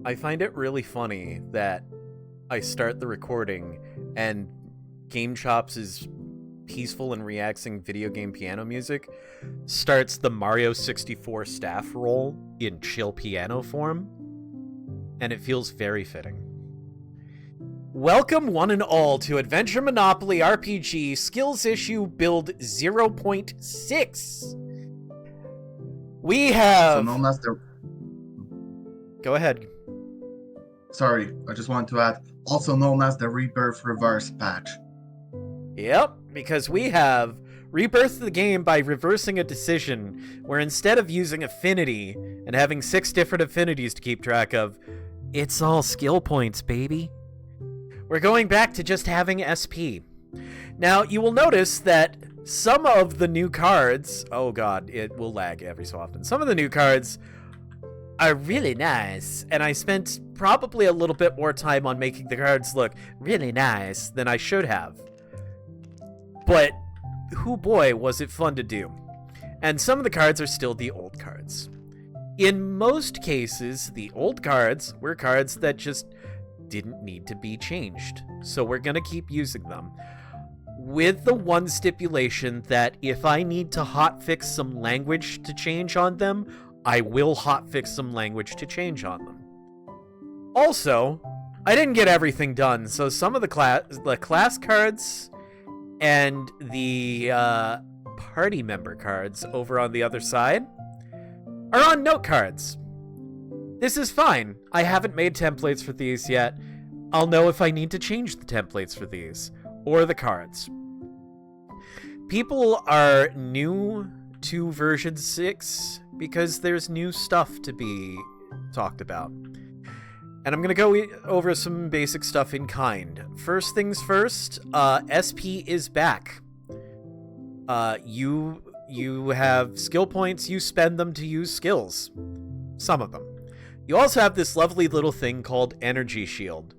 I find it really funny that I start the recording and Game Chops' peaceful and relaxing video game piano music starts the Mario 64 staff roll in chill piano form, and it feels very fitting. Welcome one and all to Adventure Monopoly RPG Skills Issue Build 0.6. We have... So known as the... Go ahead. Sorry, I just want to add, also known as the Rebirth Reverse Patch. Yep, because we have rebirthed the game by reversing a decision where instead of using affinity and having 6 different affinities to keep track of, it's all skill points, baby. We're going back to just having SP. Now, you will notice that some of the new cards... Oh god, it will lag every so often. Some of the new cards are really nice, and I spent probably a little bit more time on making the cards look really nice than I should have. But, hoo boy, was it fun to do. And some of the cards are still the old cards. In most cases, the old cards were cards that just didn't need to be changed. So we're gonna keep using them. With the one stipulation that if I need to hotfix some language to change on them, I will hotfix some language to change on them. Also, I didn't get everything done, so some of the class cards and the party member cards over on the other side are on note cards. This is fine. I haven't made templates for these yet. I'll know if I need to change the templates for these, or the cards. People are new to version 6 because there's new stuff to be talked about. And I'm gonna go over some basic stuff in kind. First things first, SP is back. You have skill points, you spend them to use skills. Some of them. You also have this lovely little thing called Energy Shield.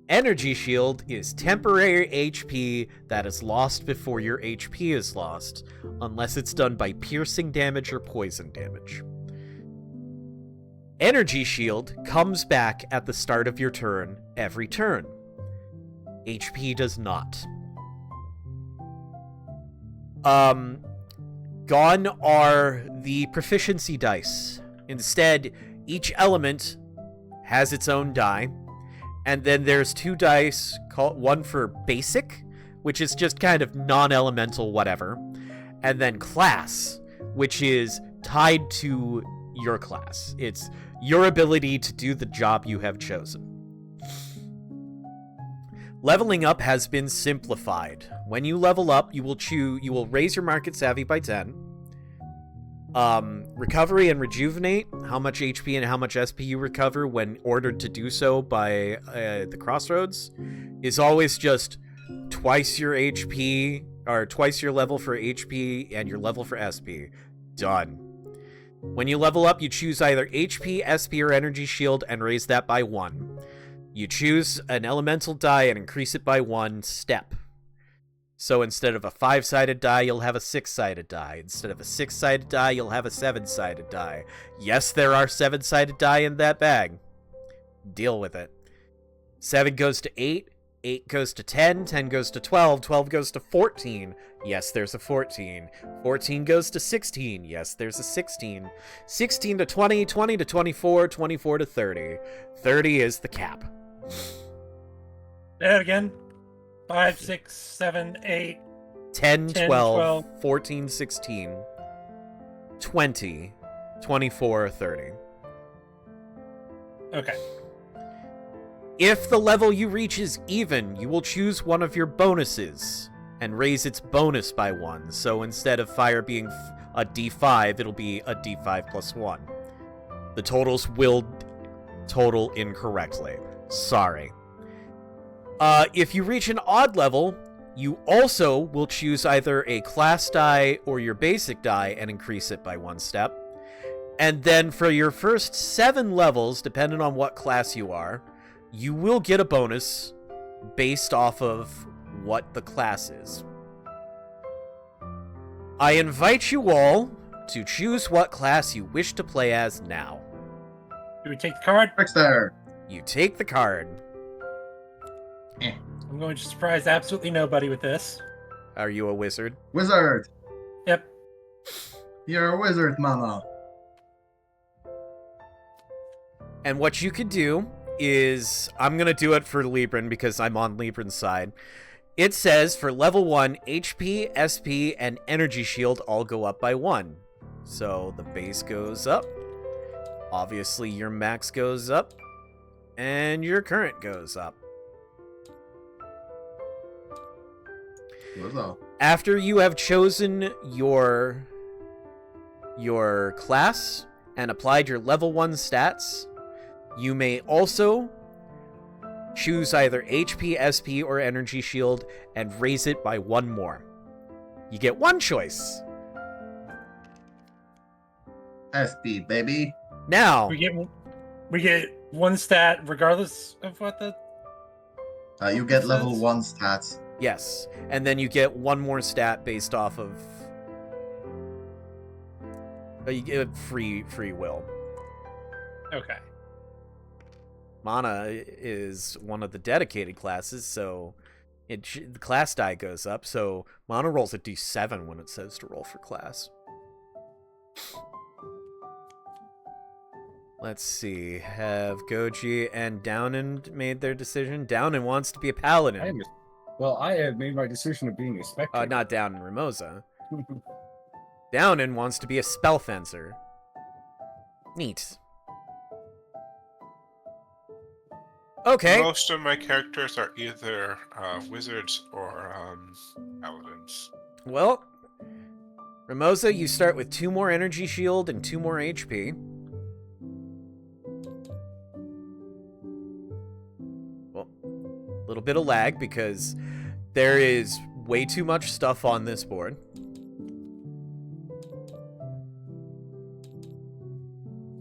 Energy Shield is temporary HP that is lost before your HP is lost, unless it's done by piercing damage or poison damage. Energy Shield comes back at the start of your turn every turn. HP does not. Gone are the proficiency dice. Instead, each element has its own die, and then there's 2 dice, one for basic, which is just kind of non-elemental whatever, and then class, which is tied to your class. It's your ability to do the job you have chosen. Leveling up has been simplified. When you level up, you will raise your market savvy by 10. Recovery and rejuvenate, how much HP and how much SP you recover when ordered to do so by the crossroads, is always just twice your HP, or twice your level for HP and your level for SP. Done. When you level up, you choose either HP, SP, or Energy Shield and raise that by 1. You choose an elemental die and increase it by 1 step. So instead of a 5-sided die, you'll have a 6-sided die. Instead of a 6-sided die, you'll have a 7-sided die. Yes, there are 7-sided die in that bag. Deal with it. 7 goes to 8, 8 goes to 10, 10 goes to 12, 12 goes to 14. Yes, there's a 14. 14 goes to 16. Yes, there's a 16. 16 to 20, 20 to 24, 24 to 30. 30 is the cap. Say it again. 5, 6, 7, 8, 10, 12, 14, 16, 20, 24, 30. Okay. If the level you reach is even, you will choose one of your bonuses and raise its bonus by 1. So instead of fire being a D5, it'll be a D5 plus 1. The totals will total incorrectly. Sorry. If you reach an odd level, you also will choose either a class die or your basic die and increase it by 1 step. And then for your first 7 levels, depending on what class you are, you will get a bonus based off of what the class is. I invite you all to choose what class you wish to play as now. Do we take the card? Trickster. You take the card. I'm going to surprise absolutely nobody with this. Are you a wizard? Wizard! Yep. You're a wizard, mama. And what you could do is, I'm going to do it for Libran because I'm on Libran's side. It says for level 1, HP, SP, and energy shield all go up by 1. So the base goes up. Obviously your max goes up. And your current goes up. What's up? After you have chosen your class and applied your level 1 stats, you may also choose either HP, SP, or energy shield and raise it by 1 more. You get 1 choice. SP, baby. Now, We get 1 stat regardless of what the... You get It level says- 1 stats. yes, and then you get 1 more stat based off of... you get free will. Okay. Mana is one of the dedicated classes, so the class die goes up, so Mana rolls a d7 when it says to roll for class. Let's see. Have Goji and Downen made their decision? Downen wants to be a paladin. I have made my decision of being a spectator. Not Downen, Ramosa. Downen wants to be a spell fencer. Neat. Okay. Most of my characters are either wizards or paladins. Well, Ramosa, you start with 2 more energy shield and 2 more HP. Well, a little bit of lag because there is way too much stuff on this board.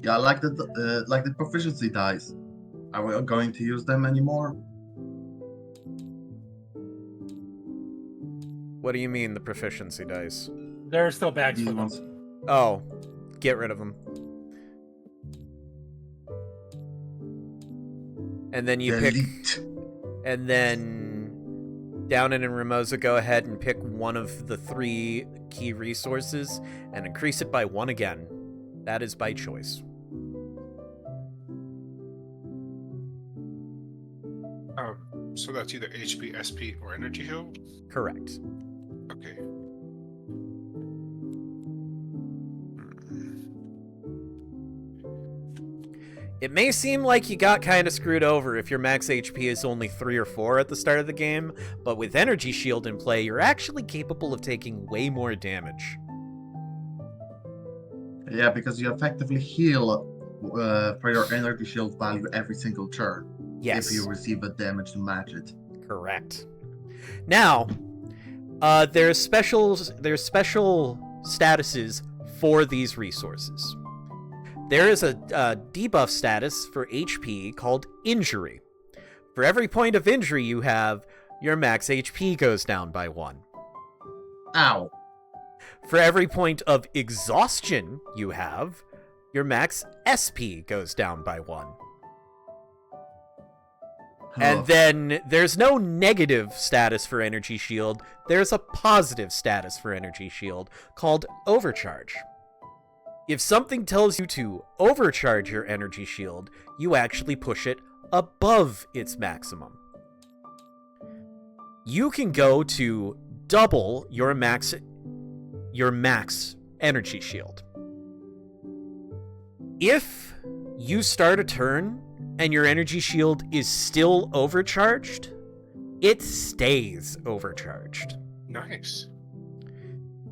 Yeah, I like the proficiency dice. Are we going to use them anymore? What do you mean, the proficiency dice? There are still bags These for them. ones. Oh, get rid of them. And then you pick... Delete. And then Downen and Ramosa go ahead and pick one of the 3 key resources and increase it by 1 again. That is by choice. So that's either HP, SP, or energy shield? Correct. Okay. It may seem like you got kind of screwed over if your max HP is only 3 or 4 at the start of the game, but with Energy Shield in play, you're actually capable of taking way more damage. Yeah, because you effectively heal for your energy shield value every single turn. Yes. If you receive a damage to match it. Correct. Now, there's special statuses for these resources. There is a debuff status for HP called Injury. For every point of injury you have, your max HP goes down by 1. Ow. For every point of exhaustion you have, your max SP goes down by 1. And Ugh. then there's no negative status for Energy Shield. There's a positive status for Energy Shield called Overcharge. If something tells you to overcharge your Energy Shield, you actually push it above its maximum. You can go to double your max Energy Shield. If you start a turn and your Energy Shield is still overcharged, it stays overcharged. Nice.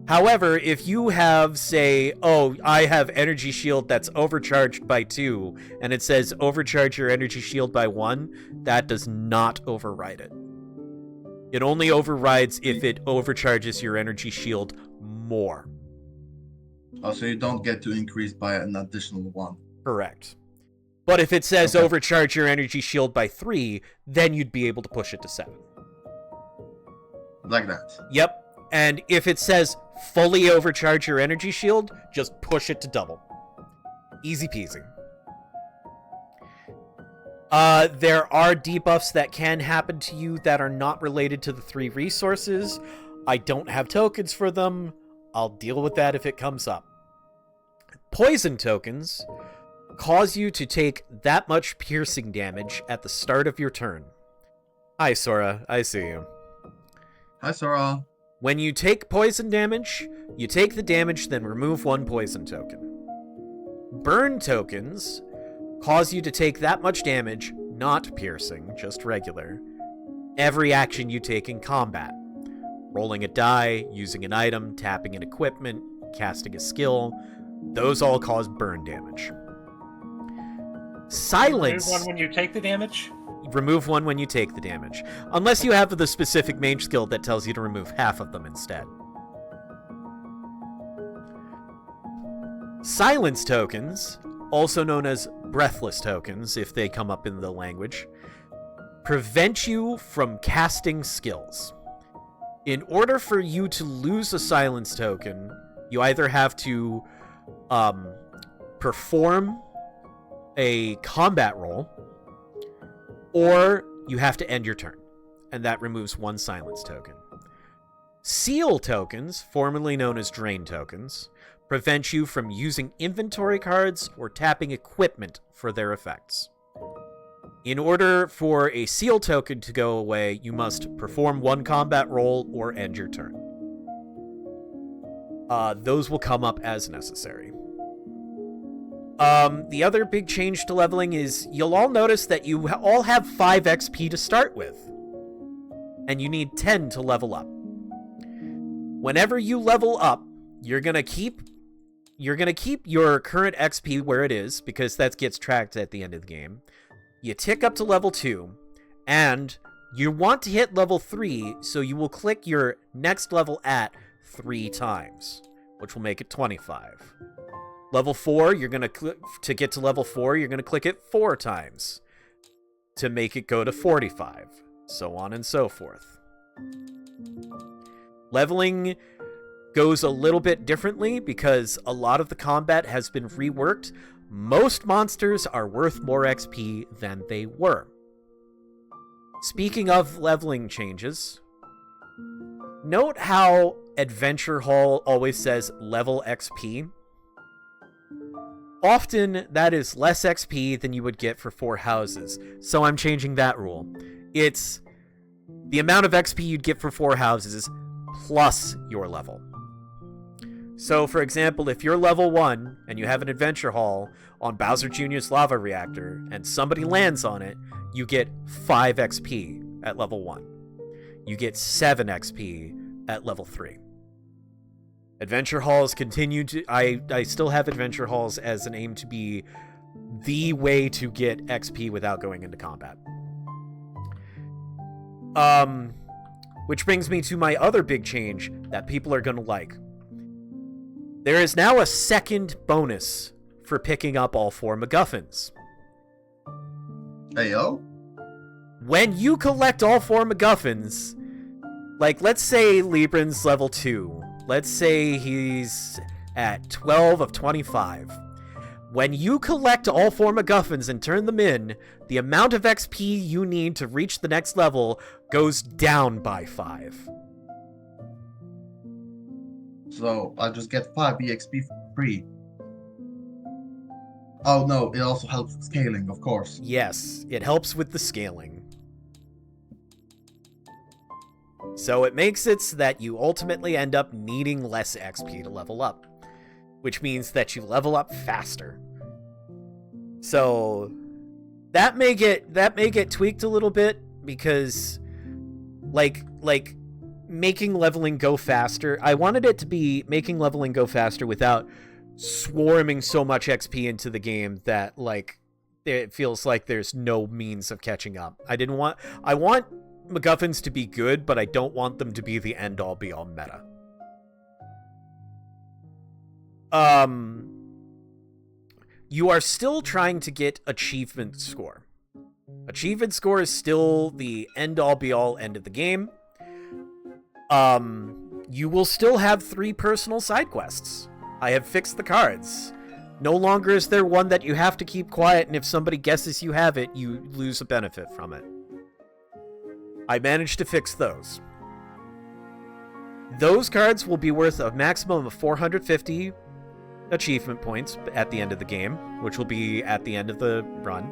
However, if you have, say, oh, I have Energy Shield that's overcharged by 2, and it says overcharge your Energy Shield by 1, that does not override it. It only overrides if it overcharges your Energy Shield more. Also, you don't get to increase by an additional 1. Correct. But if it says Okay. overcharge your Energy Shield by 3, then you'd be able to push it to 7. Like that. Yep. And if it says fully overcharge your Energy Shield, just push it to double. Easy peasy. There are debuffs that can happen to you that are not related to the 3 resources. I don't have tokens for them. I'll deal with that if it comes up. Poison tokens cause you to take that much piercing damage at the start of your turn. Hi, Sora. I see you. Hi, Sora. When you take poison damage, you take the damage, then remove 1 poison token. Burn tokens cause you to take that much damage, not piercing, just regular, every action you take in combat. Rolling a die, using an item, tapping an equipment, casting a skill, those all cause burn damage. Silence. Remove 1 when you take the damage? Remove 1 when you take the damage. Unless you have the specific mage skill that tells you to remove half of them instead. Silence tokens, also known as breathless tokens if they come up in the language, prevent you from casting skills. In order for you to lose a silence token, you either have to perform a combat roll, or you have to end your turn, and that removes 1 silence token. Seal tokens, formerly known as drain tokens, prevent you from using inventory cards or tapping equipment for their effects. In order for a seal token to go away, you must perform 1 combat roll or end your turn. Those will come up as necessary. The other big change to leveling is you'll all notice that you all have 5 XP to start with, and you need 10 to level up. Whenever you level up, you're gonna keep your current XP where it is, because that gets tracked at the end of the game. You tick up to level 2, and you want to hit level 3, so you will click your next level at 3 times, which will make it 25. Level 4, you're going to click to get to level 4, you're going to click it 4 times to make it go to 45, so on and so forth. Leveling goes a little bit differently because a lot of the combat has been reworked. Most monsters are worth more XP than they were. Speaking of leveling changes, note how Adventure Hall always says level XP. Often, that is less XP than you would get for 4 houses, so I'm changing that rule. It's the amount of XP you'd get for 4 houses plus your level. So, for example, if you're level 1 and you have an Adventure Hall on Bowser Jr.'s lava reactor and somebody lands on it, you get 5 XP at level 1. You get 7 XP at level 3. Adventure Halls continue to... I still have Adventure Halls as an aim to be the way to get XP without going into combat. Which brings me to my other big change that people are going to like. There is now a second bonus for picking up all 4 MacGuffins. Hey, yo. When you collect all 4 MacGuffins, like, let's say Libran's level 2. Let's say he's at 12 of 25. When you collect all 4 MacGuffins and turn them in, the amount of XP you need to reach the next level goes down by 5. So I'll just get 5 EXP for free. Oh no, it also helps with scaling, of course. Yes, it helps with the scaling. So it makes it so that you ultimately end up needing less XP to level up, which means that you level up faster. So that may get tweaked a little bit because like making leveling go faster. I wanted it to be making leveling go faster without swarming so much XP into the game that like it feels like there's no means of catching up. I want MacGuffins to be good, but I don't want them to be the end-all be-all meta. You are still trying to get achievement score. Achievement score is still the end-all be-all end of the game. You will still have 3 personal side quests. I have fixed the cards. No longer is there one that you have to keep quiet, and if somebody guesses you have it, you lose a benefit from it. I managed to fix those. Those cards will be worth a maximum of 450 achievement points at the end of the game, which will be at the end of the run.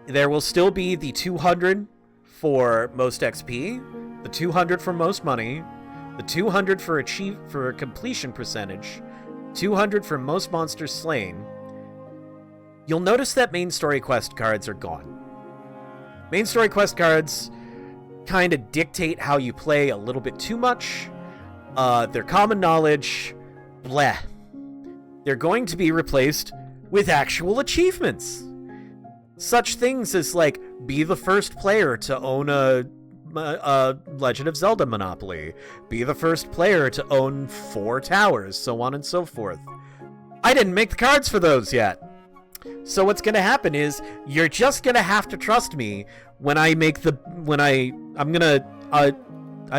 There will still be the 200 for most XP, the 200 for most money, the 200 for completion percentage, 200 for most monsters slain. You'll notice that main story quest cards are gone. Main story quest cards kind of dictate how you play a little bit too much. They're common knowledge. Bleh. They're going to be replaced with actual achievements. Such things as, like, be the first player to own a Legend of Zelda Monopoly. Be the first player to own 4 towers, so on and so forth. I didn't make the cards for those yet. So what's going to happen is, you're just going to have to trust me when I make I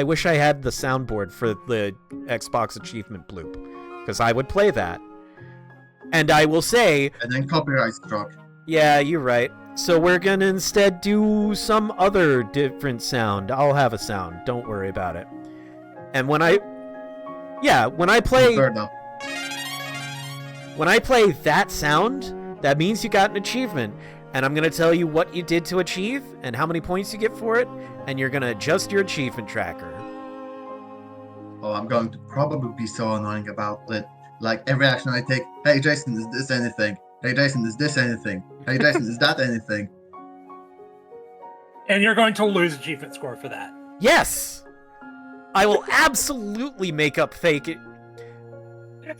wish I had the soundboard for the Xbox achievement bloop, because I would play that. And I will say... And then copyright struck. Yeah, you're right. So we're going to instead do some other different sound. I'll have a sound. Don't worry about it. And when I play... When I play that sound, that means you got an achievement. And I'm going to tell you what you did to achieve and how many points you get for it, and you're going to adjust your achievement tracker. Oh, I'm going to probably be so annoying about it. Like, every action I take, hey Jason, is this anything? Hey Jason, is this anything? Hey Jason, is that anything? And you're going to lose achievement score for that. Yes! I will absolutely make up fake...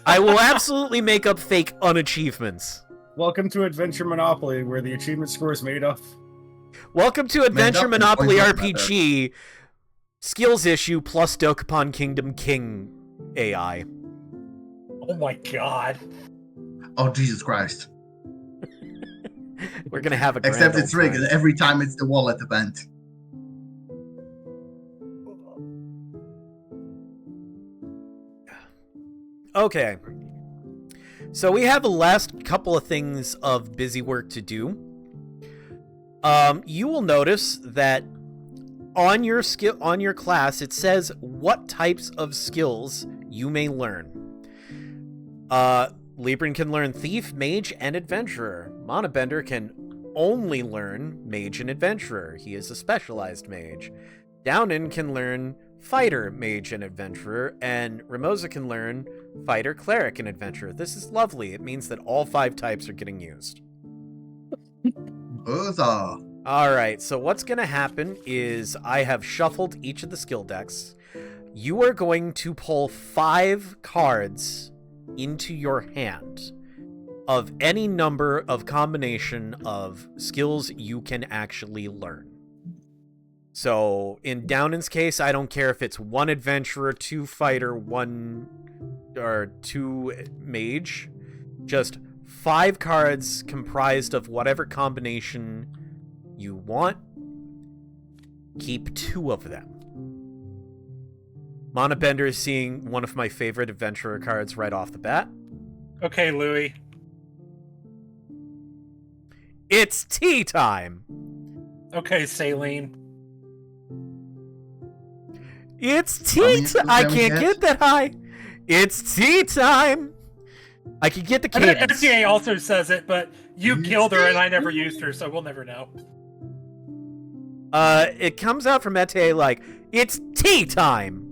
I will absolutely make up fake unachievements. Welcome to Adventure Monopoly, where the achievement score is made up. Welcome to Adventure Monopoly RPG, skills issue plus Dokapon Kingdom King AI. Oh my god. Oh, Jesus Christ. We're gonna have a grand Except it's old rigged time. every time it's the wallet event. Okay. So we have the last couple of things of busy work to do. You will notice that on your class it says what types of skills you may learn. Libran can learn Thief, Mage, and Adventurer. Monobender can only learn Mage and Adventurer. He is a specialized mage. Downin can learn Fighter, Mage, and Adventurer, and Ramosa can learn Fighter, Cleric, and Adventurer. This is lovely. It means that all 5 types are getting used. Huzzah! Alright, so what's going to happen is I have shuffled each of the skill decks. You are going to pull 5 cards into your hand of any number of combination of skills you can actually learn. So, in Downin's case, I don't care if it's 1 Adventurer, 2 Fighter, 2 Mage. Just 5 cards comprised of whatever combination you want. Keep 2 of them. Monobender is seeing one of my favorite Adventurer cards right off the bat. Okay, Louis. It's tea time! Okay, Saline. It's tea time! I can't get that high! It's tea time! I can get the cadence. FTA also says it, but you killed her and I never used her, so we'll never know. It comes out from FTA like, it's tea time!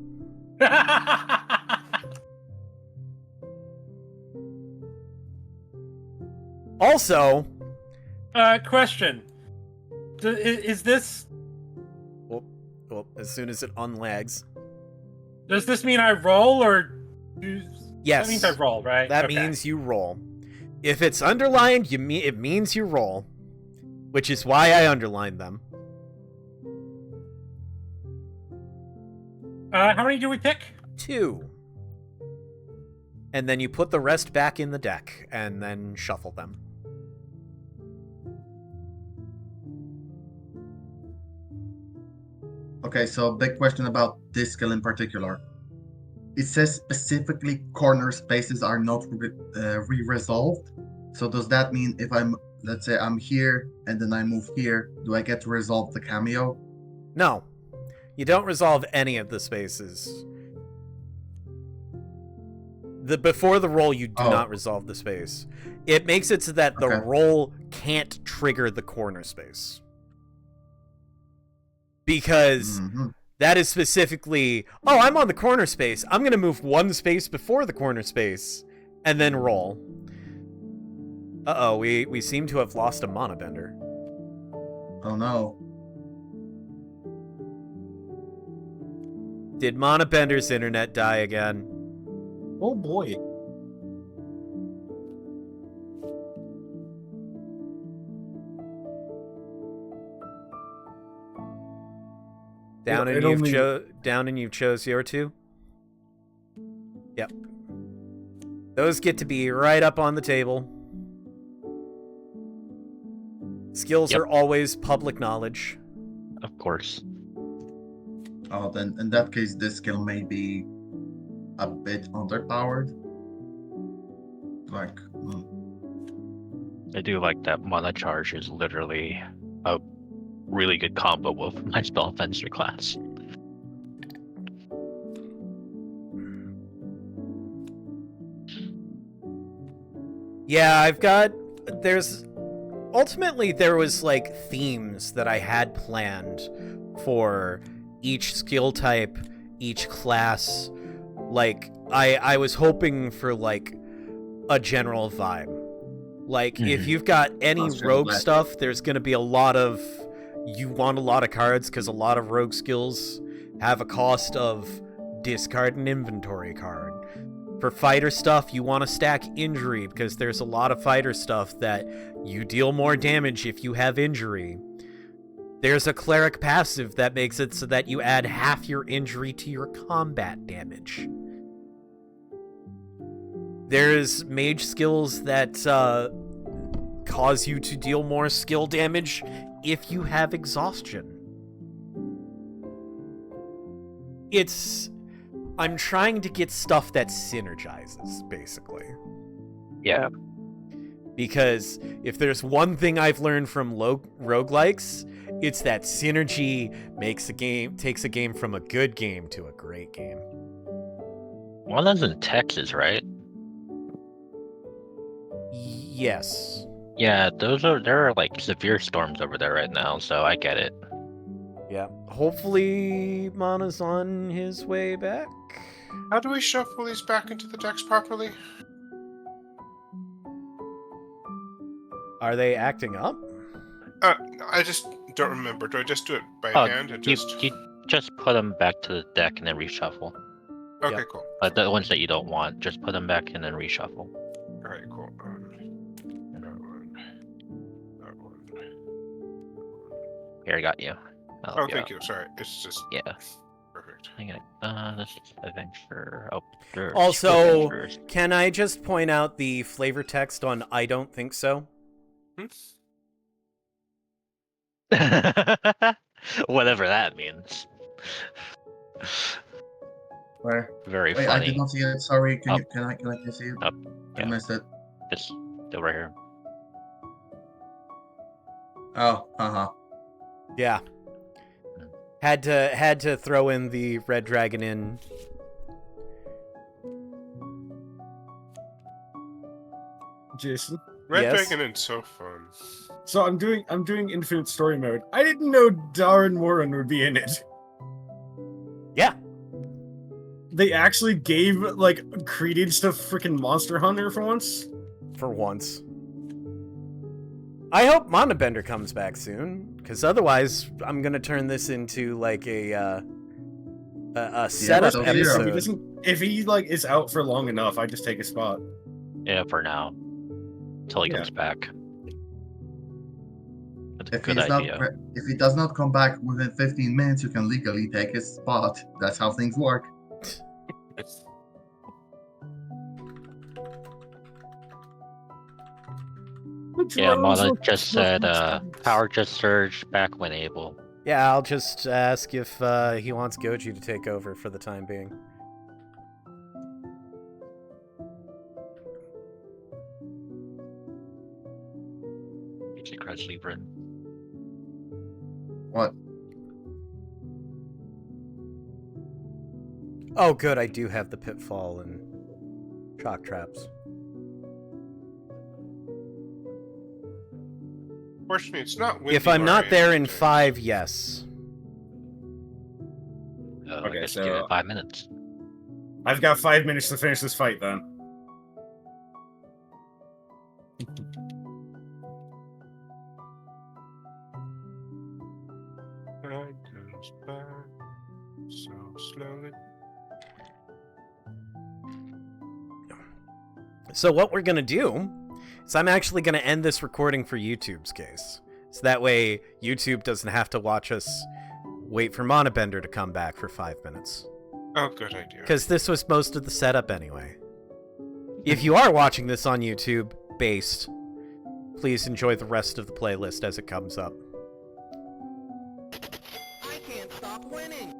Also... question. Is this... Well, as soon as it unlags. Does this mean I roll, or... Yes. That means I roll, right? That Okay. means you roll. If it's underlined, it means you roll. Which is why I underlined them. How many do we pick? 2. And then you put the rest back in the deck, and then shuffle them. Okay, so big question about this skill in particular. it says specifically corner spaces are not re-resolved. So does that mean if let's say I'm here and then I move here, do I get to resolve the cameo? No. You don't resolve any of the spaces. Before the roll, you do not resolve the space. It makes it so that the roll can't trigger the corner space. Because that is specifically, I'm on the corner space. I'm going to move one space before the corner space and then roll. Uh-oh, we seem to have lost a mana bender. Oh no. Did Mana Bender's internet die again? Oh boy. Down and you chose your two? Yep. Those get to be right up on the table. Skills are always public knowledge. Of course. Oh, then in that case, this skill may be a bit underpowered. Like, I do like that mana charge is literally a really good combo with my spell fencer class. Yeah, ultimately there was like themes that I had planned for each skill type, each class. Like I was hoping for like a general vibe. Like if you've got any rogue stuff, there's going to be you want a lot of cards because a lot of rogue skills have a cost of discard an inventory card. For fighter stuff, you want to stack injury because there's a lot of fighter stuff that you deal more damage if you have injury. There's a cleric passive that makes it so that you add half your injury to your combat damage. There's mage skills that cause you to deal more skill damage if you have exhaustion. I'm trying to get stuff that synergizes, basically. Yeah. Because if there's one thing I've learned from roguelikes, it's that synergy takes a game from a good game to a great game. One of them's in Texas, right? Yes. Yeah, there are like severe storms over there right now, so I get it. Yeah. Hopefully Mana's on his way back. How do we shuffle these back into the decks properly? Are they acting up? I just don't remember. Do I just do it by hand? You just put them back to the deck and then reshuffle. Okay, Yep. cool. The ones that you don't want, just put them back and then reshuffle. Alright, cool. That one. Here, I got you. Oh, thank you. Sorry. It's just... Yeah. Perfect. Hang on. This is adventure. Oh, there's Also, adventures. can I just point out the flavor text on I don't think so? Whatever that means. where? Very Wait, I funny. did not see it. Sorry. Can Up. you? Can I see it? Up. I Yeah. missed it. It's still right here. Oh, haha. Yeah. Had to throw in the Red Dragon in. Jason. Red Yes? Dragon is so fun. So I'm doing infinite story mode. I didn't know Darren Warren would be in it. Yeah. They actually gave like credence to freaking Monster Hunter for once. For once. I hope Mana Bender comes back soon, because otherwise I'm gonna turn this into like a setup so episode. If he like is out for long enough, I just take a spot. Yeah, for now. Until he Yeah. comes back. That's a If good he's not, idea. if he does not come back within 15 minutes, you can legally take his spot. That's how things work. Yeah, Mana just said power just surged back when able. Yeah, I'll just ask if he wants Goji to take over for the time being. She crouch lever. What? Oh, good. I do have the pitfall and shock traps. Fortunately, it's not windy If I'm where not I there am in today. 5, yes. Okay, Okay, let's so- give it 5 minutes. I've got 5 minutes to finish this fight then. Time goes by so slowly. So what we're gonna do is I'm actually gonna end this recording for YouTube's case. So that way YouTube doesn't have to watch us wait for Monobender to come back for 5 minutes. Oh, good idea. Because this was most of the setup anyway. If you are watching this on YouTube based, please enjoy the rest of the playlist as it comes up. I can't stop winning.